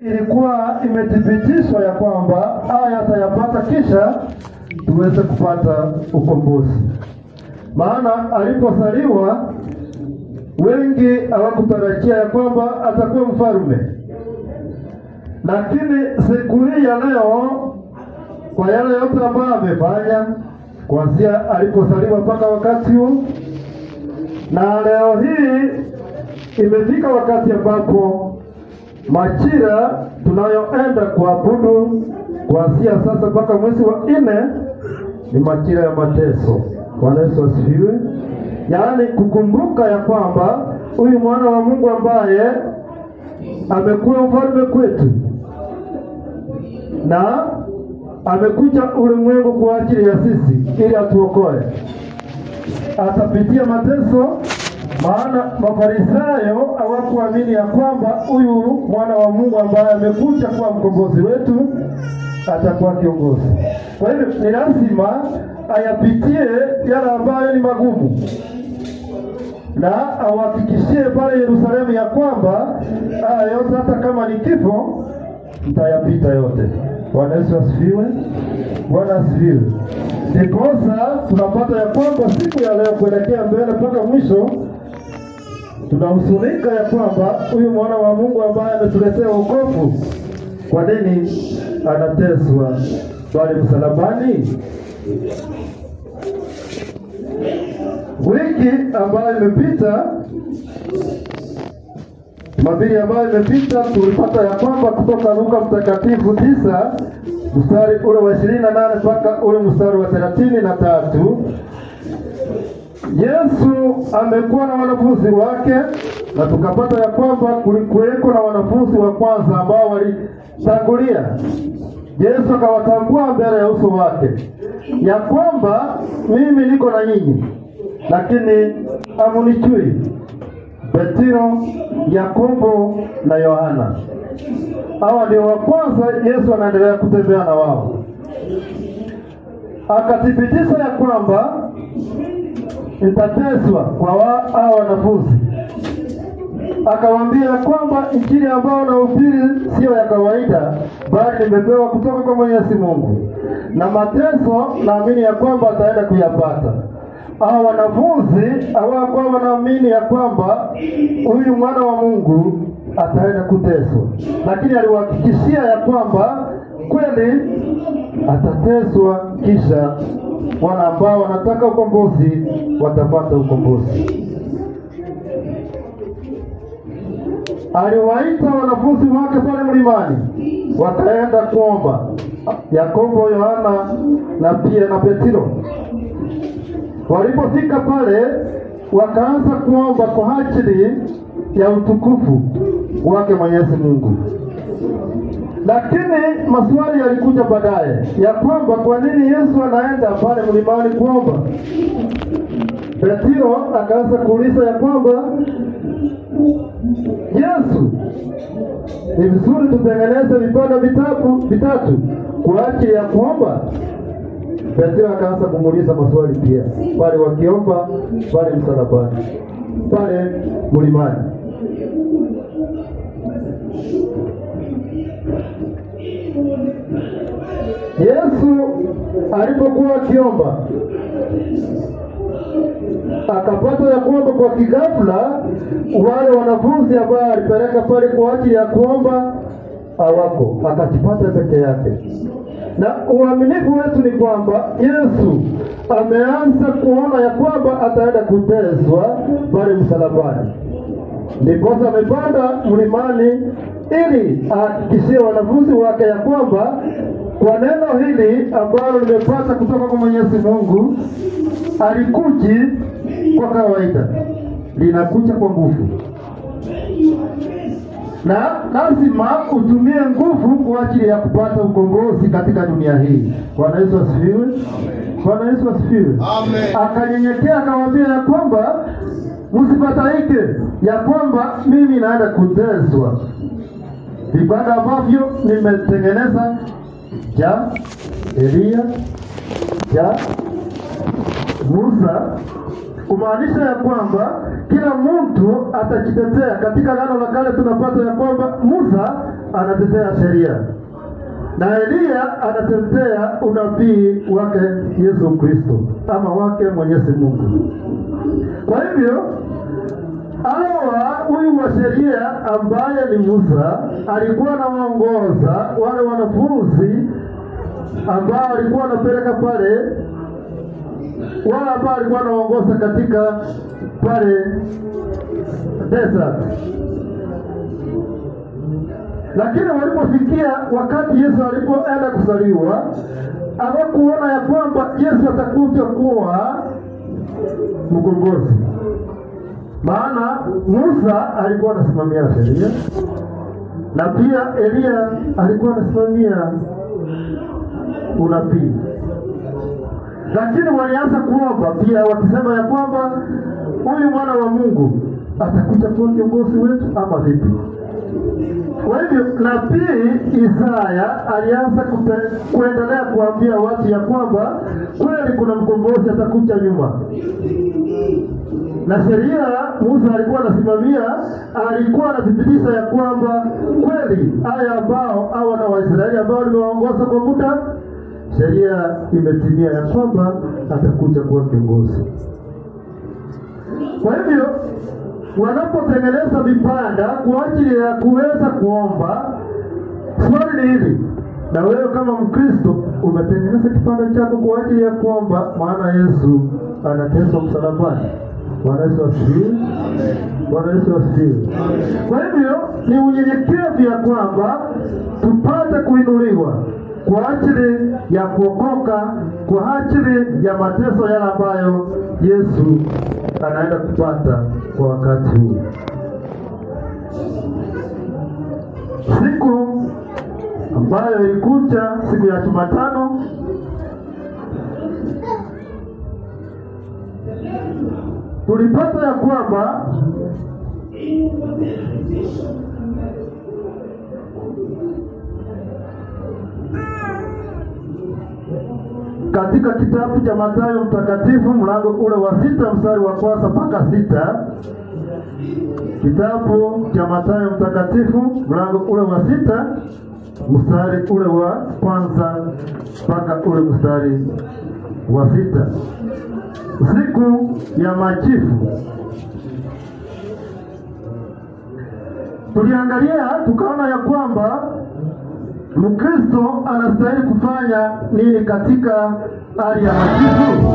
Ilikuwa imethibitishwa ya kwamba haya atayapata kisha tuweze kupata ukombozi. Maana alipozaliwa wengi hawakutarajia ya kwamba atakuwa mfalme. Lakini siku hii ya leo, kwa yale yote ambayo amefanya kuanzia alipozaliwa mpaka wakati huu, na leo hii imefika wakati ambapo majira tunayoenda kuabudu kuanzia sasa mpaka mwezi wa 4 ni majira ya mateso. Bwana Yesu asifiwe. Yaani kukumbuka ya kwamba huyu mwana wa Mungu ambaye amekuwa mfalme kwetu na amekuja ulimwengu kwa ajili ya sisi ili atuokoe, atapitia mateso. Maana Mafarisayo hawakuamini ya kwamba huyu mwana wa Mungu ambaye amekuja kuwa mkombozi wetu atakuwa kiongozi. Kwa hivyo ni lazima ayapitie yale ambayo ni magumu, na awahakikishie pale Yerusalemu ya kwamba haya yote, hata kama ni kifo, mtayapita yote. Bwana Yesu asifiwe. Bwana asifiwe. Ndiposa tunapata ya kwamba siku ya leo kuelekea mbele mpaka mwisho tunahuzunika ya kwamba huyu mwana wa Mungu ambaye ametuletea wokovu, kwa nini anateswa pale msalabani? Wiki ambayo imepita, Jumapili ambayo imepita, tulipata ya kwamba kutoka Luka mtakatifu 9 mstari ule wa 28 mpaka ule mstari wa 33, Yesu amekuwa na wanafunzi wake, na tukapata ya kwamba kulikuweko na wanafunzi wa kwanza ambao walitangulia. Yesu akawatambua mbele ya uso wake ya kwamba mimi niko na nyinyi, lakini hamunichui. Petro, Yakobo na Yohana, hawa ndio wa kwanza Yesu anaendelea kutembea na wao. Akathibitisha ya kwamba nitateswa kwa hao wanafunzi. Akawaambia kwamba injili ambayo nahubiri sio ya kawaida, bali nimepewa kutoka kwa Mwenyezi Mungu, na mateso naamini ya kwamba ataenda kuyapata. Hao wanafunzi hawakuwa wanaamini ya kwamba huyu mwana wa Mungu ataenda kuteswa, lakini aliwahakikishia ya kwamba kweli atateswa, kisha wale ambao wanataka ukombozi watapata ukombozi. Aliwaita wanafunzi wake pale mlimani, wakaenda kuomba, Yakobo, Yohana na pia na Petro. Walipofika pale, wakaanza kuomba kwa ajili ya utukufu wake Mwenyezi Mungu. Lakini maswali yalikuja baadaye ya kwamba kwa nini Yesu anaenda pale mlimani kuomba. Petro akaanza kuuliza ya kwamba Yesu, ni vizuri tutengeneze vipanda vitatu kwa ajili ya kuomba? Petro akaanza kumuuliza maswali pia pale wakiomba pale msalabani, pale mlimani. Yesu alipokuwa akiomba, akapata ya kwamba kwa kighafla wale wanafunzi ambao alipeleka pale kwa ajili ya kuomba hawako, akajipata peke yake. Na uaminifu wetu ni kwamba Yesu ameanza kuona ya kwamba ataenda kuteswa pale msalabani, ndiposa amepanda mlimani ili ahakikishie wanafunzi wake ya kwamba kwa neno hili ambalo limepata kutoka kwa Mwenyezi Mungu alikuji kwa kawaida, linakuja kwa nguvu, na lazima utumie nguvu kwa ajili ya kupata ukombozi katika dunia hii. Bwana Yesu asifiwe. Bwana Yesu asifiwe. Amen. Akanyenyekea akawaambia ya kwamba msifadhaike ya kwamba mimi naenda kuteswa. Vibanda ambavyo nimetengeneza ja Elia, ja Musa, kumaanisha ya kwamba kila mtu atajitetea. Katika Agano la Kale tunapata ya kwamba Musa anatetea sheria na Elia anatetea unabii wake Yesu Kristo ama wake Mwenyezi Mungu. Kwa hivyo huyu wa sheria ambaye ni Musa alikuwa anawaongoza wale wanafunzi ambao alikuwa anapeleka pale, wale ambao alikuwa anaongoza katika pale desert. Lakini walipofikia wakati Yesu alipoenda kuzaliwa, hawakuona ya kwamba Yesu atakuja kuwa mkombozi. Maana Musa alikuwa anasimamia sheria na pia Elia alikuwa anasimamia unabii. Lakini walianza kuomba pia wakisema ya kwamba huyu mwana wa Mungu atakuja kuwa kiongozi wetu ama vipi? Kwa hivyo nabii Isaya alianza kuendelea kuambia watu ya kwamba kweli kuna mkombozi atakuja nyuma. Na sheria Musa alikuwa anasimamia, alikuwa anathibitisha ya kwamba kweli haya ambao hawa na Waisraeli ambao waliwaongoza kwa muda, sheria imetimia ya kwamba atakuja kuwa kiongozi. Kwa hivyo wanapotengeneza vipanda kwa ajili ya kuweza kuomba, swali ni hili: na wewe kama Mkristo umetengeneza kipanda chako kwa ajili ya kuomba? Maana Yesu anateswa msalabani. Bwana Yesu asifiwe. Bwana Yesu asifiwe. Kwa hivyo ni unyenyekevu ya kwamba tupate kuinuliwa kwa ajili ya kuokoka, kwa ajili ya mateso yale ambayo Yesu anaenda kupata kwa wakati huu. Siku ambayo ilikuja, siku ya Jumatano, tulipata ya kwamba katika kitabu cha Mathayo mtakatifu mlango ule wa 6 mstari wa 1 mpaka 6, kitabu cha Mathayo mtakatifu mlango ule wa 6 mstari ule wa 1 mpaka ule mstari wa 6. Siku ya machifu tuliangalia tukaona ya kwamba Mkristo anastahili kufanya nini katika hali ya machifu.